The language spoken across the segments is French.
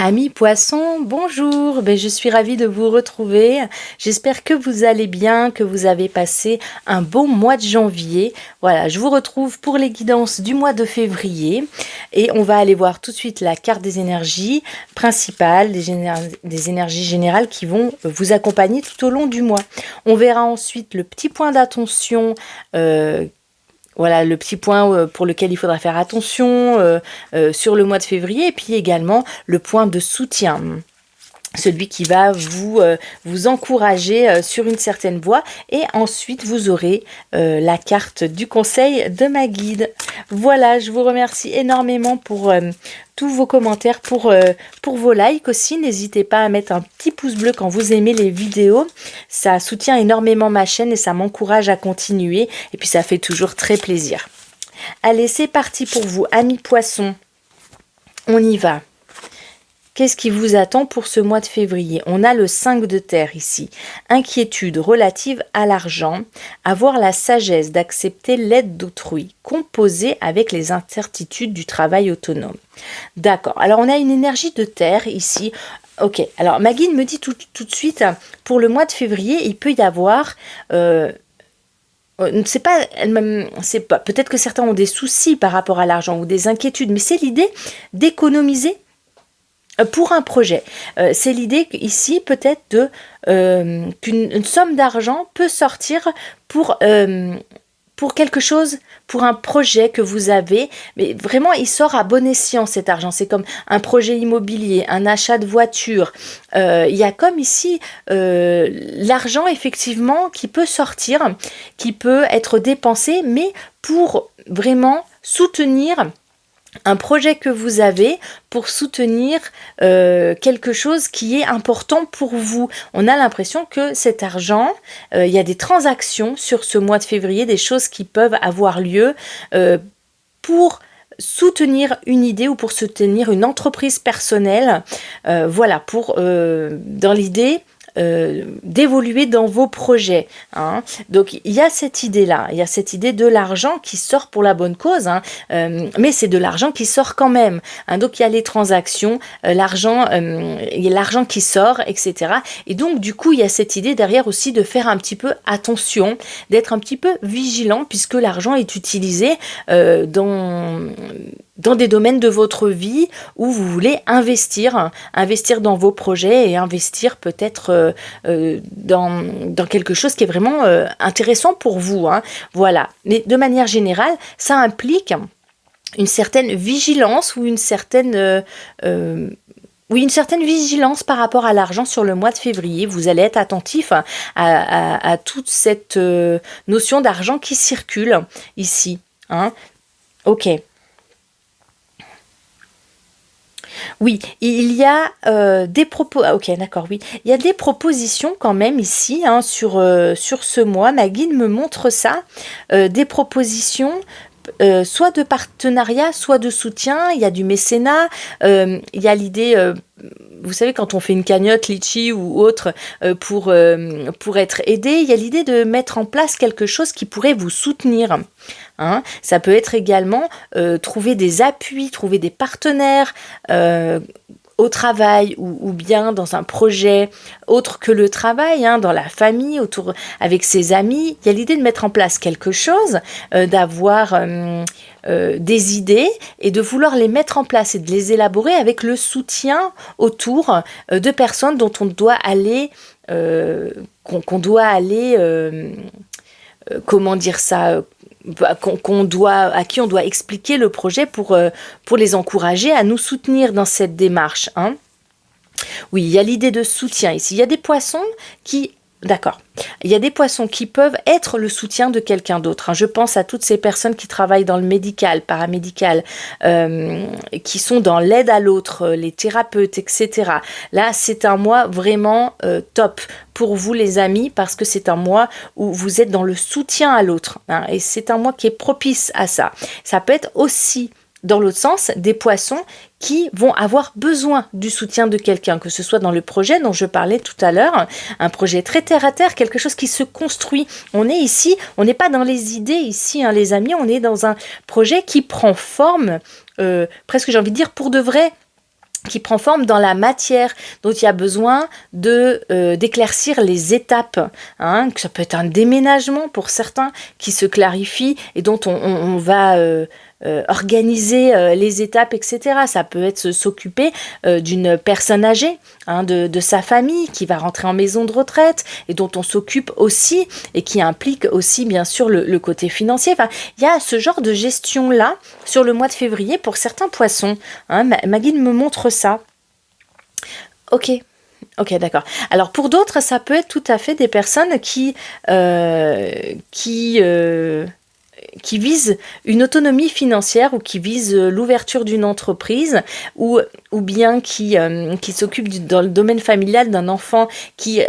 Amis poissons, bonjour, je suis ravie de vous retrouver. J'espère que vous allez bien, que vous avez passé un bon mois de janvier. Voilà, je vous retrouve pour les guidances du mois de février et on va aller voir tout de suite la carte des énergies principales, des énergies générales qui vont vous accompagner tout au long du mois. On verra ensuite le petit point d'attention voilà le petit point pour lequel il faudra faire attention sur le mois de février et puis également le point de soutien. Celui qui va vous encourager sur une certaine voie et ensuite vous aurez la carte du conseil de ma guide. Voilà, je vous remercie énormément pour tous vos commentaires, pour vos likes aussi. N'hésitez pas à mettre un petit pouce bleu quand vous aimez les vidéos. Ça soutient énormément ma chaîne et ça m'encourage à continuer et puis ça fait toujours très plaisir. Allez, c'est parti pour vous, amis poissons. On y va. Qu'est-ce qui vous attend pour ce mois de février? On a le 5 de terre ici. Inquiétude relative à l'argent. Avoir la sagesse d'accepter l'aide d'autrui. Composer avec les incertitudes du travail autonome. D'accord. Alors, on a une énergie de terre ici. Ok. Alors, ma guide me dit tout de suite, pour le mois de février, il peut y avoir... c'est pas peut-être que certains ont des soucis par rapport à l'argent ou des inquiétudes, mais c'est l'idée d'économiser pour un projet. C'est l'idée ici peut-être qu'une somme d'argent peut sortir pour quelque chose, pour un projet que vous avez, mais vraiment il sort à bon escient cet argent. C'est comme un projet immobilier, un achat de voiture. Il y a comme ici l'argent effectivement qui peut sortir, qui peut être dépensé, mais pour vraiment soutenir un projet que vous avez, pour soutenir quelque chose qui est important pour vous. On a l'impression que cet argent, il y a des transactions sur ce mois de février, des choses qui peuvent avoir lieu pour soutenir une idée ou pour soutenir une entreprise personnelle. Voilà, pour dans l'idée d'évoluer dans vos projets, hein. Donc il y a cette idée là, il y a cette idée de l'argent qui sort pour la bonne cause, hein, mais c'est de l'argent qui sort quand même, hein. Donc il y a les transactions, l'argent, il y a l'argent qui sort, etc. Et donc du coup il y a cette idée derrière aussi de faire un petit peu attention, d'être un petit peu vigilant puisque l'argent est utilisé dans des domaines de votre vie où vous voulez investir dans vos projets et investir peut-être dans quelque chose qui est vraiment intéressant pour vous, hein. Voilà. Mais de manière générale, ça implique une certaine vigilance ou une certaine vigilance par rapport à l'argent sur le mois de février. Vous allez être attentif à toute cette notion d'argent qui circule ici, hein. Ok. Oui, il y a des propos. Ok, d'accord, oui. Il y a des propositions quand même ici, hein, sur ce mois. Ma guide me montre ça. Des propositions. Soit de partenariat, soit de soutien, il y a du mécénat, il y a l'idée, vous savez, quand on fait une cagnotte, Litchi ou autre, pour être aidé, il y a l'idée de mettre en place quelque chose qui pourrait vous soutenir, hein. Ça peut être également trouver des appuis, trouver des partenaires, au travail ou bien dans un projet autre que le travail, hein, dans la famille, avec ses amis. Il y a l'idée de mettre en place quelque chose, d'avoir des idées et de vouloir les mettre en place et de les élaborer avec le soutien autour de personnes dont on doit aller, comment dire ça, à qui on doit expliquer le projet pour les encourager à nous soutenir dans cette démarche, hein. Oui, il y a l'idée de soutien ici. Il y a des poissons qui... D'accord. Il y a des poissons qui peuvent être le soutien de quelqu'un d'autre, hein. Je pense à toutes ces personnes qui travaillent dans le médical, paramédical, qui sont dans l'aide à l'autre, les thérapeutes, etc. Là, c'est un mois vraiment top pour vous, les amis, parce que c'est un mois où vous êtes dans le soutien à l'autre, hein, et c'est un mois qui est propice à ça. Ça peut être aussi, dans l'autre sens, des poissons qui vont avoir besoin du soutien de quelqu'un, que ce soit dans le projet dont je parlais tout à l'heure, un projet très terre à terre, quelque chose qui se construit. On est ici, on n'est pas dans les idées ici, hein, les amis, on est dans un projet qui prend forme, presque j'ai envie de dire pour de vrai, qui prend forme dans la matière, dont il y a besoin d'éclaircir les étapes. Hein, que ça peut être un déménagement pour certains qui se clarifie et dont on va organiser les étapes, etc. Ça peut être s'occuper d'une personne âgée, hein, de sa famille qui va rentrer en maison de retraite et dont on s'occupe aussi et qui implique aussi bien sûr le côté financier. Enfin, il y a ce genre de gestion-là sur le mois de février pour certains poissons. Hein, ma guide me montre ça. Ok, d'accord. Alors pour d'autres, ça peut être tout à fait des personnes qui visent une autonomie financière ou qui visent l'ouverture d'une entreprise ou bien qui s'occupe dans le domaine familial d'un enfant qui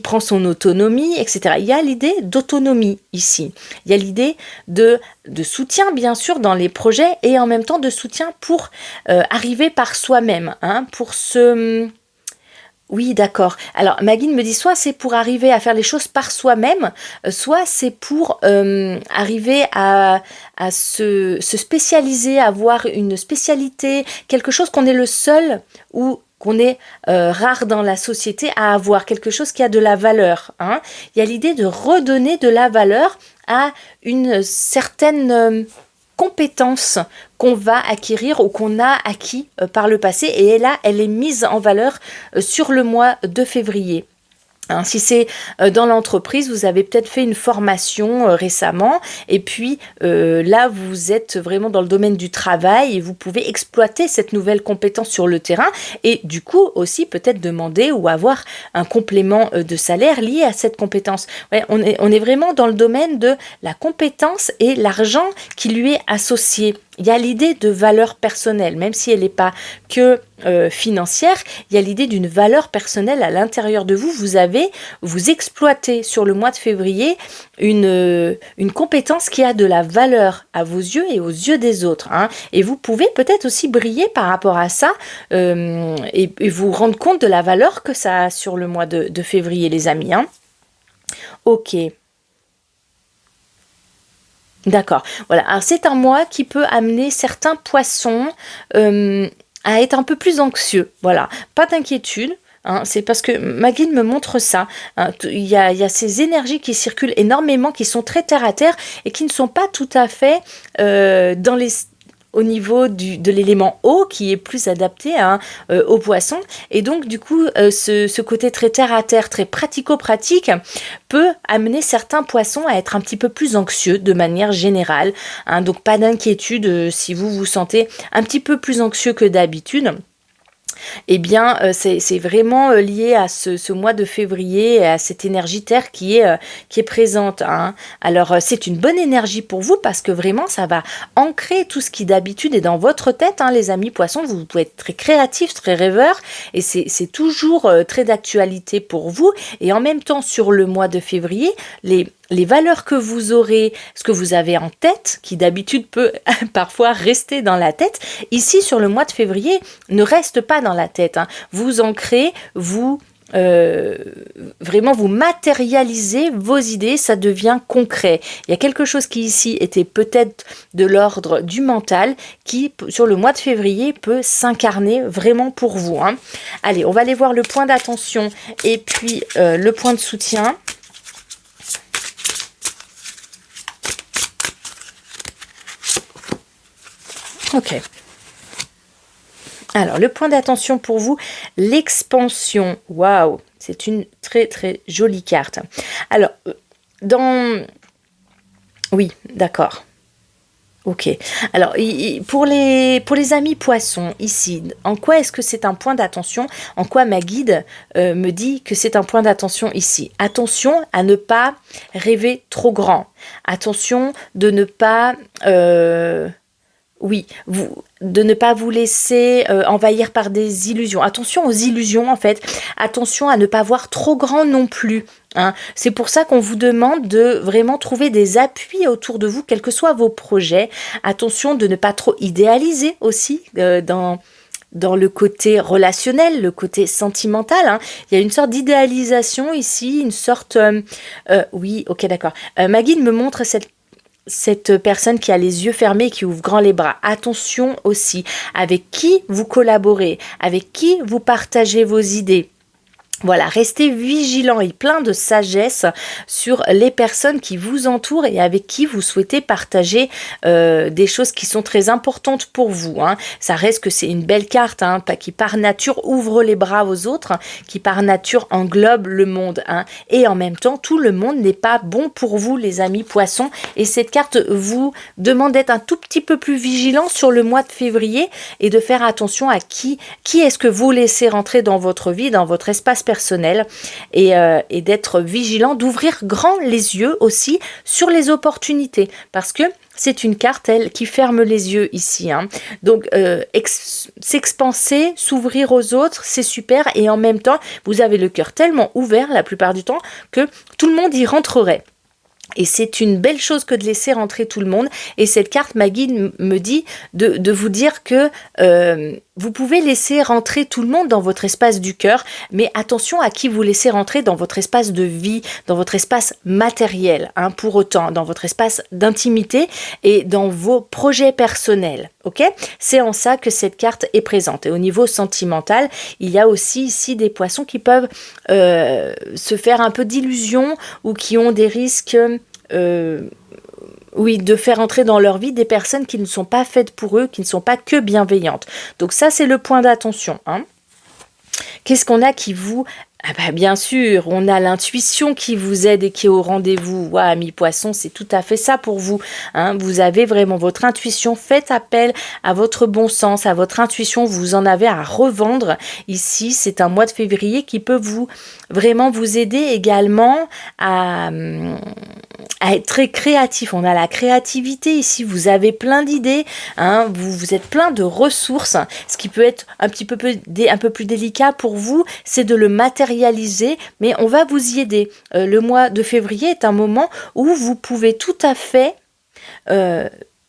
prend son autonomie, etc. Il y a l'idée d'autonomie ici. Il y a l'idée de soutien, bien sûr, dans les projets et en même temps de soutien pour arriver par soi-même, hein, pour se... Oui, d'accord. Alors, ma guide me dit soit c'est pour arriver à faire les choses par soi-même, soit c'est pour arriver à se spécialiser, avoir une spécialité, quelque chose qu'on est le seul ou qu'on est rare dans la société à avoir, quelque chose qui a de la valeur. Hein. Il y a l'idée de redonner de la valeur à une certaine... compétence qu'on va acquérir ou qu'on a acquis par le passé et là elle est mise en valeur sur le mois de février. Hein, si c'est dans l'entreprise, vous avez peut-être fait une formation récemment et puis là vous êtes vraiment dans le domaine du travail et vous pouvez exploiter cette nouvelle compétence sur le terrain et du coup aussi peut-être demander ou avoir un complément de salaire lié à cette compétence. Ouais, on est vraiment dans le domaine de la compétence et l'argent qui lui est associé. Il y a l'idée de valeur personnelle, même si elle n'est pas que financière, il y a l'idée d'une valeur personnelle à l'intérieur de vous. Vous exploitez sur le mois de février une compétence qui a de la valeur à vos yeux et aux yeux des autres. Hein. Et vous pouvez peut-être aussi briller par rapport à ça et vous rendre compte de la valeur que ça a sur le mois de février, les amis. Hein. Ok. D'accord. Voilà. Alors c'est un mois qui peut amener certains poissons à être un peu plus anxieux. Voilà. Pas d'inquiétude. Hein, c'est parce que ma guide me montre ça. Hein, il y a ces énergies qui circulent énormément, qui sont très terre à terre et qui ne sont pas tout à fait au niveau de l'élément eau qui est plus adapté hein, aux poissons. Et donc, du coup, ce côté très terre-à-terre, très pratico-pratique peut amener certains poissons à être un petit peu plus anxieux de manière générale. Hein, donc, pas d'inquiétude si vous vous sentez un petit peu plus anxieux que d'habitude. Eh bien, c'est vraiment lié à ce mois de février et à cette énergie terre qui est présente. Hein. Alors, c'est une bonne énergie pour vous parce que vraiment, ça va ancrer tout ce qui d'habitude est dans votre tête. Hein, les amis poissons, vous pouvez être très créatifs, très rêveurs et c'est toujours très d'actualité pour vous. Et en même temps, sur le mois de février, les valeurs que vous aurez, ce que vous avez en tête, qui d'habitude peut parfois rester dans la tête, ici sur le mois de février, ne reste pas dans la tête. Hein. Vous ancrez, vraiment vous matérialisez vos idées, ça devient concret. Il y a quelque chose qui ici était peut-être de l'ordre du mental qui, sur le mois de février, peut s'incarner vraiment pour vous. Hein. Allez, on va aller voir le point d'attention et puis le point de soutien. Ok. Alors, le point d'attention pour vous, l'expansion. Waouh, c'est une très très jolie carte. Alors, oui, d'accord. Ok. Alors, pour les amis poissons, ici, en quoi est-ce que c'est un point d'attention? En quoi ma guide me dit que c'est un point d'attention ici? Attention à ne pas rêver trop grand. Attention de ne pas... de ne pas vous laisser envahir par des illusions. Attention aux illusions, en fait. Attention à ne pas voir trop grand non plus. Hein. C'est pour ça qu'on vous demande de vraiment trouver des appuis autour de vous, quels que soient vos projets. Attention de ne pas trop idéaliser aussi dans le côté relationnel, le côté sentimental. Hein. Il y a une sorte d'idéalisation ici, une sorte... oui, ok, d'accord. Ma guide me montre cette personne qui a les yeux fermés, qui ouvre grand les bras. Attention aussi avec qui vous collaborez, avec qui vous partagez vos idées. Voilà, restez vigilants et plein de sagesse sur les personnes qui vous entourent et avec qui vous souhaitez partager des choses qui sont très importantes pour vous. Hein. Ça reste que c'est une belle carte qui par nature ouvre les bras aux autres, qui par nature englobe le monde. Hein. Et en même temps, tout le monde n'est pas bon pour vous, les amis poissons. Et cette carte vous demande d'être un tout petit peu plus vigilant sur le mois de février et de faire attention à qui est-ce que vous laissez rentrer dans votre vie, dans votre espace personnel et d'être vigilant, d'ouvrir grand les yeux aussi sur les opportunités parce que c'est une carte, elle, qui ferme les yeux ici. Hein. Donc, s'expanser, s'ouvrir aux autres, c'est super. Et en même temps, vous avez le cœur tellement ouvert la plupart du temps que tout le monde y rentrerait. Et c'est une belle chose que de laisser rentrer tout le monde. Et cette carte, ma guide me dit de vous dire que vous pouvez laisser rentrer tout le monde dans votre espace du cœur, mais attention à qui vous laissez rentrer dans votre espace de vie, dans votre espace matériel, hein, pour autant, dans votre espace d'intimité et dans vos projets personnels. Ok ? C'est en ça que cette carte est présente. Et au niveau sentimental, il y a aussi ici des poissons qui peuvent se faire un peu d'illusions ou qui ont des risques... de faire entrer dans leur vie des personnes qui ne sont pas faites pour eux, qui ne sont pas que bienveillantes. Donc ça, c'est le point d'attention. Hein. Qu'est-ce qu'on a qui vous... bien sûr, on a l'intuition qui vous aide et qui est au rendez-vous. Ouais, amis poissons, c'est tout à fait ça pour vous. Hein. Vous avez vraiment votre intuition. Faites appel à votre bon sens, à votre intuition. Vous en avez à revendre. Ici, c'est un mois de février qui peut vraiment vous aider également à être très créatif. On a la créativité ici, vous avez plein d'idées, hein, vous êtes plein de ressources. Ce qui peut être un peu plus délicat pour vous, c'est de le matérialiser, mais on va vous y aider. Le mois de février est un moment où vous pouvez tout à fait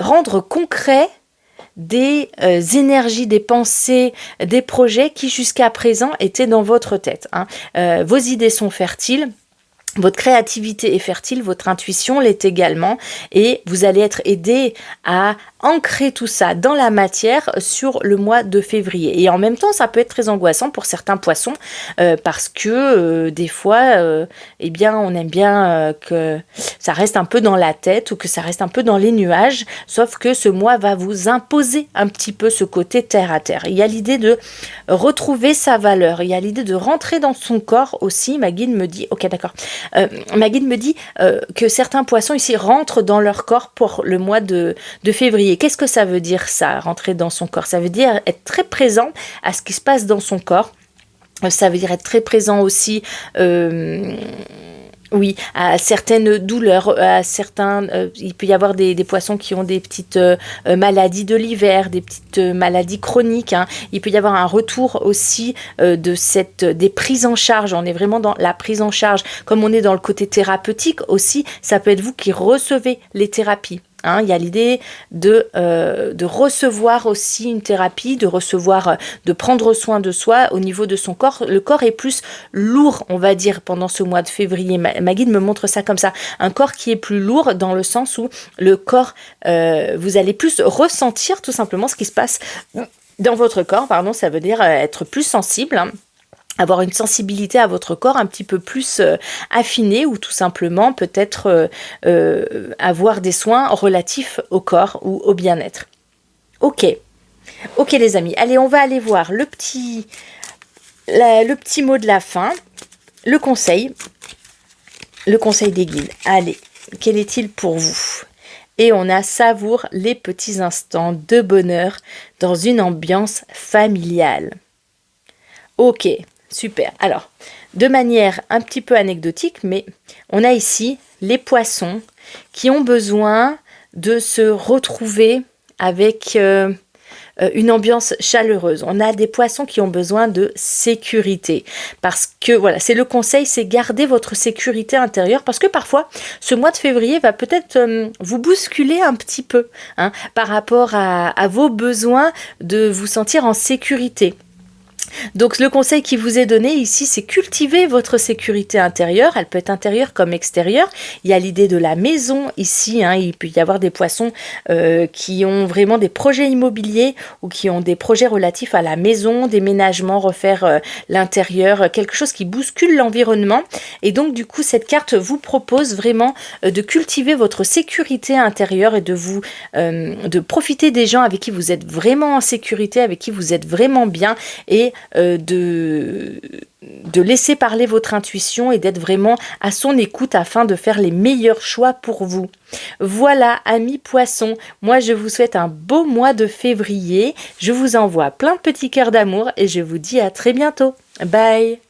rendre concret des énergies, des pensées, des projets qui jusqu'à présent étaient dans votre tête. Hein. Vos idées sont fertiles. Votre créativité est fertile, votre intuition l'est également et vous allez être aidé à ancrer tout ça dans la matière sur le mois de février. Et en même temps, ça peut être très angoissant pour certains poissons parce que des fois, on aime bien que ça reste un peu dans la tête ou que ça reste un peu dans les nuages, sauf que ce mois va vous imposer un petit peu ce côté terre à terre. Il y a l'idée de retrouver sa valeur, il y a l'idée de rentrer dans son corps aussi. Ma guide me dit, ok d'accord, ma guide me dit que certains poissons ici rentrent dans leur corps pour le mois de février. Qu'est-ce que ça veut dire ça, rentrer dans son corps? Ça veut dire être très présent à ce qui se passe dans son corps. Ça veut dire être très présent aussi à certaines douleurs, à certains, il peut y avoir des poissons qui ont des petites maladies de l'hiver, des petites maladies chroniques. Hein. Il peut y avoir un retour aussi des prises en charge. On est vraiment dans la prise en charge. Comme on est dans le côté thérapeutique aussi, ça peut être vous qui recevez les thérapies. Hein, il y a l'idée de recevoir aussi une thérapie, de prendre soin de soi au niveau de son corps. Le corps est plus lourd, on va dire, pendant ce mois de février. Ma guide me montre ça comme ça. Un corps qui est plus lourd dans le sens où le corps, vous allez plus ressentir tout simplement ce qui se passe dans votre corps. Ça veut dire être plus sensible. Hein. Avoir une sensibilité à votre corps un petit peu plus affinée ou tout simplement peut-être avoir des soins relatifs au corps ou au bien-être. Ok les amis, allez on va aller voir le petit mot de la fin, le conseil des guides. Allez, quel est-il pour vous ? Et on a savoure les petits instants de bonheur dans une ambiance familiale. Ok. Super. Alors, de manière un petit peu anecdotique, mais on a ici les poissons qui ont besoin de se retrouver avec une ambiance chaleureuse. On a des poissons qui ont besoin de sécurité parce que voilà, c'est le conseil, c'est garder votre sécurité intérieure parce que parfois, ce mois de février va peut-être vous bousculer un petit peu par rapport à vos besoins de vous sentir en sécurité. Donc le conseil qui vous est donné ici, c'est cultiver votre sécurité intérieure. Elle peut être intérieure comme extérieure. Il y a l'idée de la maison ici. Il peut y avoir des poissons qui ont vraiment des projets immobiliers ou qui ont des projets relatifs à la maison, déménagement, refaire l'intérieur, quelque chose qui bouscule l'environnement. Et donc du coup, cette carte vous propose vraiment de cultiver votre sécurité intérieure et de profiter des gens avec qui vous êtes vraiment en sécurité, avec qui vous êtes vraiment bien, et de laisser parler votre intuition et d'être vraiment à son écoute afin de faire les meilleurs choix pour vous. Voilà, amis poissons, moi je vous souhaite un beau mois de février. Je vous envoie plein de petits cœurs d'amour et je vous dis à très bientôt. Bye!